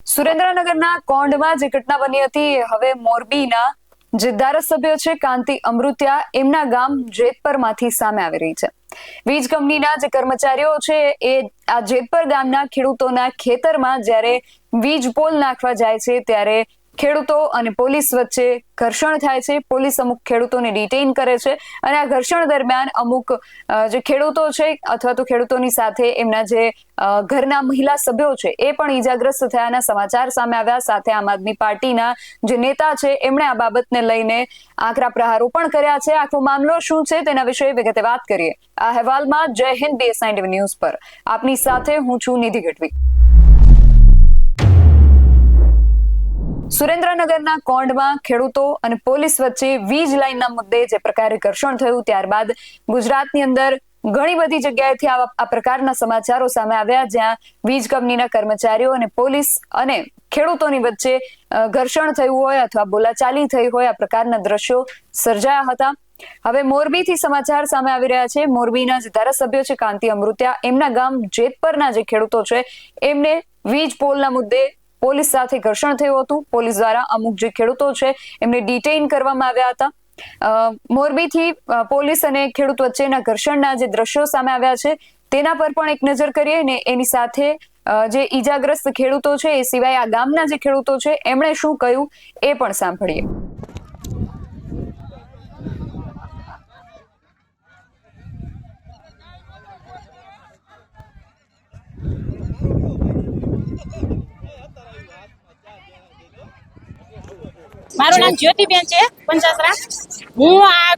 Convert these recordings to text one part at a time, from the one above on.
સુરેન્દ્રનગરના કોંઢમાં જે ઘટના બની હતી હવે મોરબીના જે ધારાસભ્ય છે કાંતિ અમૃતિયા એમના ગામ જેતપરમાંથી સામે આવી રહી છે। વીજ કંપનીના જે કર્મચારીઓ છે એ આ જેતપર ગામના ખેડૂતોના ખેતરમાં જ્યારે વીજ પોલ નાખવા જાય છે ત્યારે ખેડૂતો અને પોલીસ વચ્ચે ઘર્ષણ થાય છે। પોલીસ અમુક ખેડૂતોને ડિટેઇન કરે છે અને આ ઘર્ષણ દરમિયાન અમુક જે ખેડૂતો છે અથવા તો ખેડૂતોની સાથે એમના જે ઘરના મહિલા સભ્યો છે એ પણ ઈજાગ્રસ્ત થયાના સમાચાર સામે આવ્યા। સાથે આમ આદમી પાર્ટીના જે નેતા છે એમણે આ બાબતને લઈને આકરા પ્રહારો પણ કર્યા છે। આખો મામલો શું છે તેના વિશે વિગતે વાત કરીએ આ અહેવાલમાં। જય હિન્દ BS9 ન્યૂઝ પર આપની સાથે હું છું નિધિ ગઢવી। સુરેન્દ્રનગરના કોંઢમાં ખેડૂતો અને પોલીસ વચ્ચે વીજ લાઇનના મુદ્દે જે પ્રકારે ઘર્ષણ થયું ત્યારબાદ ગુજરાતની અંદર ઘણી બધી જગ્યાએથી આ પ્રકારના સમાચારો સામે આવ્યા જ્યાં વીજ કંપનીના કર્મચારીઓ અને પોલીસ અને ખેડૂતોની વચ્ચે ઘર્ષણ થયું હોય અથવા બોલાચાલી થઈ હોય આ પ્રકારના દ્રશ્યો સર્જાયા હતા। હવે મોરબીથી સમાચાર સામે આવી રહ્યા છે। મોરબીના જે ધારાસભ્ય છે કાંતિ અમૃતિયા એમના ગામ જેતપરના જે ખેડૂતો છે એમને વીજ પોલના મુદ્દે પોલીસ સાથે ઘર્ષણ થયું હતું। પોલીસ દ્વારા અમુક જે ખેડૂતો છે એમને ડિટેઇન કરવામાં આવ્યા હતા। મોરબીથી પોલીસ અને ખેડૂત વચ્ચેના ઘર્ષણના જે દ્રશ્યો સામે આવ્યા છે તેના પર પણ એક નજર કરીએ ને એની સાથે જે ઈજાગ્રસ્ત ખેડૂતો છે એ સિવાય આ ગામના જે ખેડૂતો છે એમણે શું કહ્યું એ પણ સાંભળીએ। મારું નામ જ્યોતિબેન છે પંચાસરા। હું આ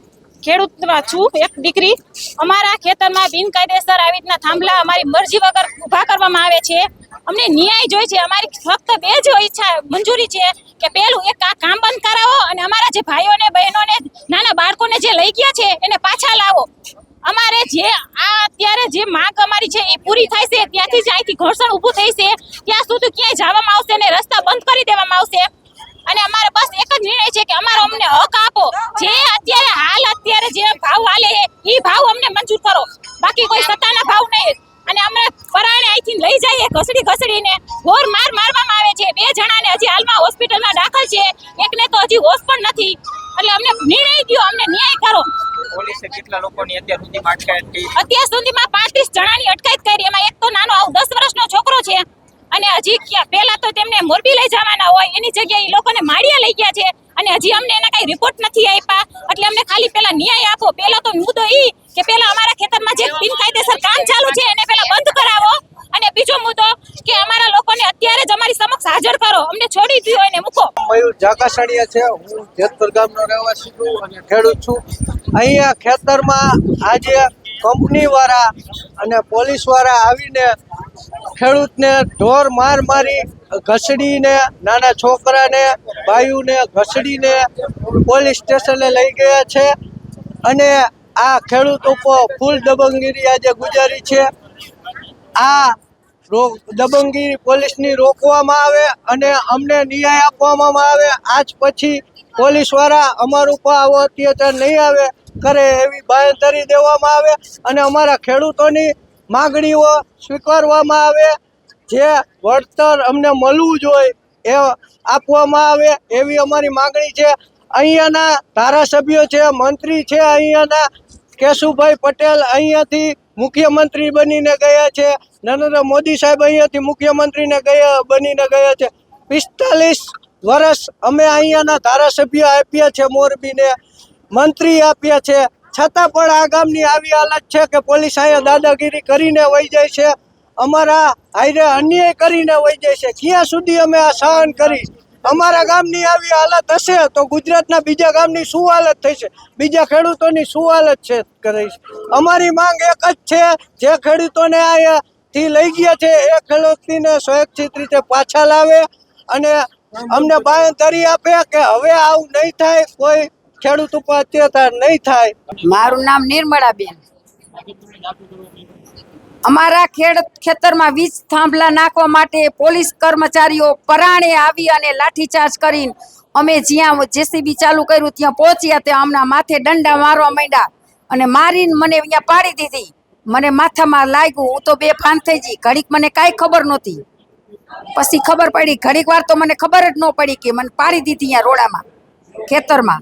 ખેડૂતમાં છું, એક દીકરી। અમારા ખેતરમાં બિનકાયદેસર આવી રીતના થાંભલા અમારી મરજી વગર ઊભા કરવામાં આવે છે। અમને ન્યાય જોઈએ છે। અમારી ફક્ત બે જ ઈચ્છા મંજૂરી છે કે પેલું એક આ કામ બંધ કરાવો અને અમારા જે ભાઈઓને બહેનોને નાના બાળકોને જે લઈ ગયા છે એને પાછા લાવો। અમારે જે આ અત્યારે જે માંગ અમારી છે એ પૂરી થાય છે ત્યાંથી જ અહીંથી ઘર્ષણ ઊભું થઈ છે ત્યાં સુધી ક્યાંય જવામાં આવશે ને રસ્તા બંધ કરી દેવામાં આવશે। અને અમારે બસ એક જ નિર્ણય છે કે અમારો અમને હક આપો। જે અત્યારે જે ભાવ હાલે એ ભાવ અમને મંજૂર કરો, બાકી કોઈ સત્તાના ભાવ નહીં। અને અમને પરાણે અહીંથી લઈ જઈએ ઘસડીને ઘોર મારવામાં આવે છે। બે જણાને હજી હાલમાં હોસ્પિટલમાં દાખલ છે, એકને તો હજી હોશ પણ નથી। એટલે અમને નિર્ણય દો, અમને ન્યાય કરો। પોલીસે કેટલા લોકોની અત્યાર સુધીમાં અટકાયત કરી? અત્યાર સુધીમાં 35 જણાની અટકાયત કરી। એમાં એક તો નાનો 10 વર્ષનો છોકરો છે અને હજી પહેલા તો તેમને મોરબી લઈ જવાના હોય એની જગ્યાએ એ લોકોને માળિયા લઈ ગયા છે અને હજી અમને એના કઈ રિપોર્ટ નથી આપ્યા। એટલે અમને ખાલી પેલા ન્યાય આપો। પેલા તો મુદ્દો ઈ કે પેલા અમારા ખેતરમાં જે બિનકાયદેસર કામ ચાલુ છે એને પેલા બંધ કરાવો અને બીજો મુદ્દો કે અમારા લોકોને અત્યારે જ અમારી સમક્ષ હાજર કરો, અમને છોડી દીધો એને મૂકો। મયુર જાકાસણીયા છે, હું જેતપર ગામનો રહેવાસી છું અને ખેડૂત છું। અહીંયા ખેતરમાં આજે કંપની વાળા અને પોલીસ વાળા આવીને ખેડૂતને ઢોર મારી ઘસડીને નાના છોકરાને બાયુને ઘસડીને પોલીસ સ્ટેશને લઈ ગયા છે અને આ ખેડૂત ઉપર ફૂલ દબંગગીરી આજે ગુજારી છે। આ દબંગગીરી પોલીસની રોકવામાં આવે અને અમને ન્યાય આપવામાં આવે। આજ પછી પોલીસ વાળા અમારા ઉપર આવો અત્યાચાર નહીં આવે કરે એવી બાંયધરી દેવામાં આવે અને અમારા ખેડૂતોની માગણીઓ સ્વીકારવામાં આવે। જે વળતર અમને મળવું જોઈએ એ આપવામાં આવે એવી અમારી માગણી છે। અહીંયાના ધારાસભ્યો છે, મંત્રી છે, અહીંયાના કેશુભાઈ પટેલ અહીંયાથી મુખ્યમંત્રી બનીને ગયા છે। નરેન્દ્ર મોદી સાહેબ અહીંયાથી મુખ્યમંત્રીને બનીને ગયા છે। 45 વર્ષ અમે અહીંયાના ધારાસભ્ય આપ્યા છે, મોરબીને મંત્રી આપ્યા છે, છતાં પણ આ ગામની આવી હાલત છે કે પોલીસ અહીંયા દાદાગીરી કરીને વહી જાય છે। અમારા હાઈરે અન્યાય કરીને વહી જાય છે। ક્યાં સુધી અમે આ સહન કરી? અમારા ગામની આવી હાલત હશે તો ગુજરાતના બીજા ગામની શું હાલત થશે? બીજા ખેડૂતોની શું હાલત છે કરીશ? અમારી માંગ એક જ છે, જે ખેડૂતોને અહીંયાથી લઈ ગયા છે એ ખેડૂતને સુરક્ષિત રીતે પાછા લાવે અને અમને બાંયધરી આપે કે હવે આવું નહીં થાય, કોઈ ખેડૂત ઉપર અત્યાચાર નહીં થાય। મારું નામ નિર્મળાબેન। અમારા ખેતરમાં વીજ થાંભલા નાખવા માટે પોલીસ કર્મચારીઓ પરાણે આવી અને લાઠીચાર્જ કરીને અમે જ્યાં જેસીબી ચાલુ કર્યું ત્યાં પહોંચ્યા ત્યાં અમના માથે દંડા મારવા માંડ્યા અને મારીને મને અહીંયા પાડી દીધી। મને માથામાં લાગ્યું, હું તો બેભાન થઈ ગઈ। ઘડીક મને કાંઈ ખબર નહોતી પછી ખબર પડી, ઘડીક વાર તો મને ખબર જ ન પડી કે મને પાડી દીધી અહીંયા રોડામાં ખેતરમાં.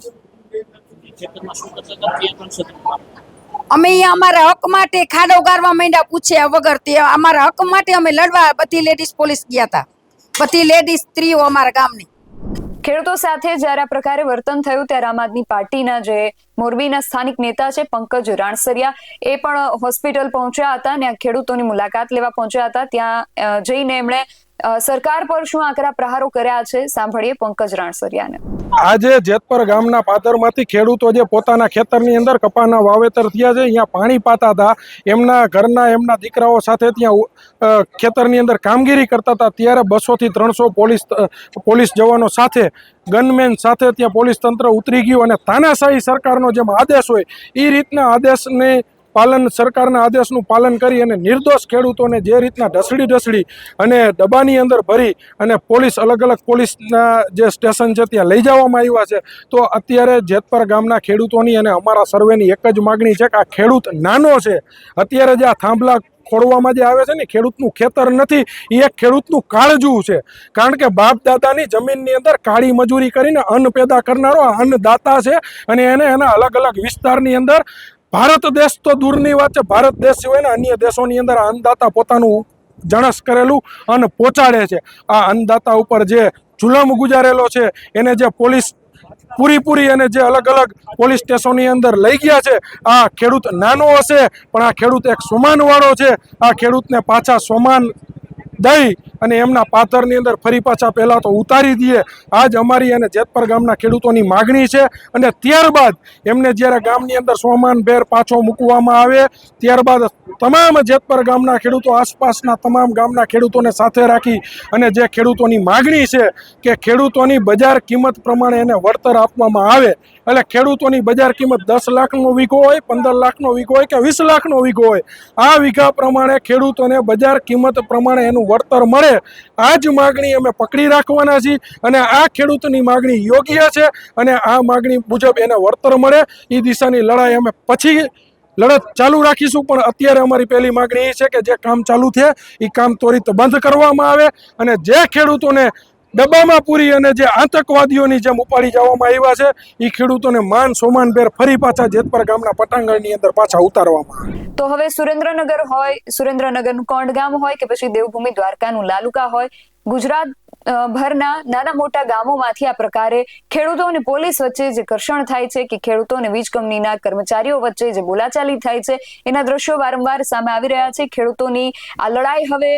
અમે અહીંયા અમારા હક માટે ખાડો ગારવા માંડ્યા પૂછ્યા વગર. તે અમારા હક માટે અમે લડવા બધી લેડીઝ પોલીસ ગયા હતા, બધી લેડીઝ સ્ત્રીઓ અમારા ગામની. ખેડૂતો સાથે જ્યારે આ પ્રકારે વર્તન થયું ત્યારે આમ આદમી પાર્ટીના જે મોરબીના સ્થાનિક નેતા છે પંકજ રાણસરિયા એ પણ હોસ્પિટલ પહોંચ્યા હતા અને ખેડૂતોની મુલાકાત લેવા પહોંચ્યા હતા. ત્યાં જઈને એમણે સરકાર પર શું આકરા પ્રહારો કર્યા છે, સાંભળીએ પંકજ રાણસરિયાને. આજે જેતપર ગામના પાદરમાંથી ખેડૂતો જે પોતાના ખેતરની અંદર કપાના વાવેતર થયા છે, અહીંયા પાણી પાતા હતા, એમના ઘરના એમના દીકરાઓ સાથે ત્યાં ખેતરની અંદર કામગીરી કરતા હતા, ત્યારે 200 થી 300 પોલીસ જવાનો સાથે ગનમેન સાથે ત્યાં પોલીસ તંત્ર ઉતરી ગયું અને તાનાશાહી સરકારનો જેમ આદેશ હોય એ રીતના આદેશને પાલન, સરકારના આદેશનું પાલન કરી અને નિર્દોષ ખેડૂતોને જે રીતના ઢસડી અને ડબ્બાની અંદર ભરી અને પોલીસ અલગ અલગ પોલીસના જે સ્ટેશન છે ત્યાં લઈ જવામાં આવ્યા છે. તો અત્યારે જેતપર ગામના ખેડૂતોની અને અમારા સર્વેની એક જ માગણી છે કે આ ખેડૂત નાનો છે. અત્યારે જે આ થાંભલા ખોડવામાં જે આવે છે ને, ખેડૂતનું ખેતર નથી, એ એક ખેડૂતનું કાળજું છે. કારણ કે બાપ દાદાની જમીનની અંદર કાળી મજૂરી કરીને અન્ન પેદા કરનારો આ અન્નદાતા છે અને એને એના અલગ અલગ વિસ્તારની અંદર, ભારત દેશ તો દૂરની વાત છે, ભારત દેશ સિવાય ને અન્ય દેશોની અંદર અન્નદાતા પોતાનું જણસ કરેલું અન્ન પહોંચાડે છે. આ અન્નદાતા ઉપર જે જુલમ ગુજારેલો છે એને જે પોલીસ પૂરી અને જે અલગ અલગ પોલીસ સ્ટેશનની અંદર લઈ ગયા છે, આ ખેડૂત નાનો હશે પણ આ ખેડૂત એક સોમાનવાળો છે. આ ખેડૂતને પાછા સોમાન દઈ અને એમના પાથરની અંદર ફરી પાછા પહેલાં તો ઉતારી દઈએ, આજ અમારી અને જેતપર ગામના ખેડૂતોની માગણી છે. અને ત્યારબાદ એમને જ્યારે ગામની અંદર સોમાનભેર પાછો મૂકવામાં આવે, ત્યારબાદ તમામ જેતપર ગામના ખેડૂતો, આસપાસના તમામ ગામના ખેડૂતોને સાથે રાખી અને જે ખેડૂતોની માગણી છે કે ખેડૂતોની બજાર કિંમત પ્રમાણે એને વળતર આપવામાં આવે. એટલે ખેડૂતોની બજાર કિંમત 10 લાખનો વીઘો હોય, 15 લાખનો વીઘો હોય કે 20 લાખનો વીઘો હોય, આ વીઘા પ્રમાણે ખેડૂતોને બજાર કિંમત પ્રમાણે એનું વળતર મળે. આ જ માગણી અમે પકડી રાખવાના છીએ અને આ ખેડૂતની માગણી યોગ્ય છે અને આ માગણી મુજબ એને વળતર મળે એ દિશાની લડાઈ અમે પછી લડત ચાલુ રાખીશું. પણ અત્યારે અમારી પહેલી માગણી એ છે કે જે કામ ચાલુ છે એ કામ ત્વરિત બંધ કરવામાં આવે અને જે ખેડૂતોને ડબ્બામાં પૂરી અને જે આતંકવાદીઓની જેમ ઉપાડી જવામાં આવ્યા છે એ ખેડૂતોને માન સોમાનભેર ફરી પાછા જેતપર ગામના પટાંગણની અંદર પાછા ઉતારવામાં આવે. તો હવે સુરેન્દ્રનગર હોય, સુરેન્દ્રનગરનું કોંડ ગામ હોય કે પછી દેવભૂમિ દ્વારકાનું લાલુકા હોય, ગુજરાત ભરના નાના મોટા ગામોમાંથી આ પ્રકારે ખેડૂતો અને પોલીસ વચ્ચે જે ઘર્ષણ થાય છે કે ખેડૂતો અને વીજ કંપનીના કર્મચારીઓ વચ્ચે જે બોલાચાલી થાય છે, એના દ્રશ્યો વારંવાર સામે આવી રહ્યા છે. ખેડૂતોની આ લડાઈ હવે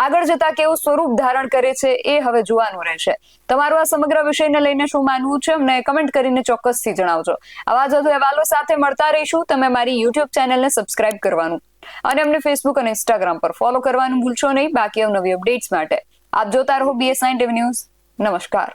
આગળ જતા કેવું સ્વરૂપ ધારણ કરે છે એ હવે જોવાનું રહેશે. તમારું આ સમગ્ર વિષયને લઈને શું માનવું છે અમને કમેન્ટ કરીને ચોક્કસથી જણાવજો. આવા જ વધુ અહેવાલો સાથે મળતા રહીશું. તમે મારી યુટ્યુબ ચેનલને સબસ્ક્રાઇબ કરવાનું અને અમને ફેસબુક અને ઇન્સ્ટાગ્રામ પર ફોલો કરવાનું ભૂલશો નહીં. બાકી નવી અપડેટ્સ માટે આપ જોતા રહો BS9 TV ન્યૂઝ. નમસ્કાર.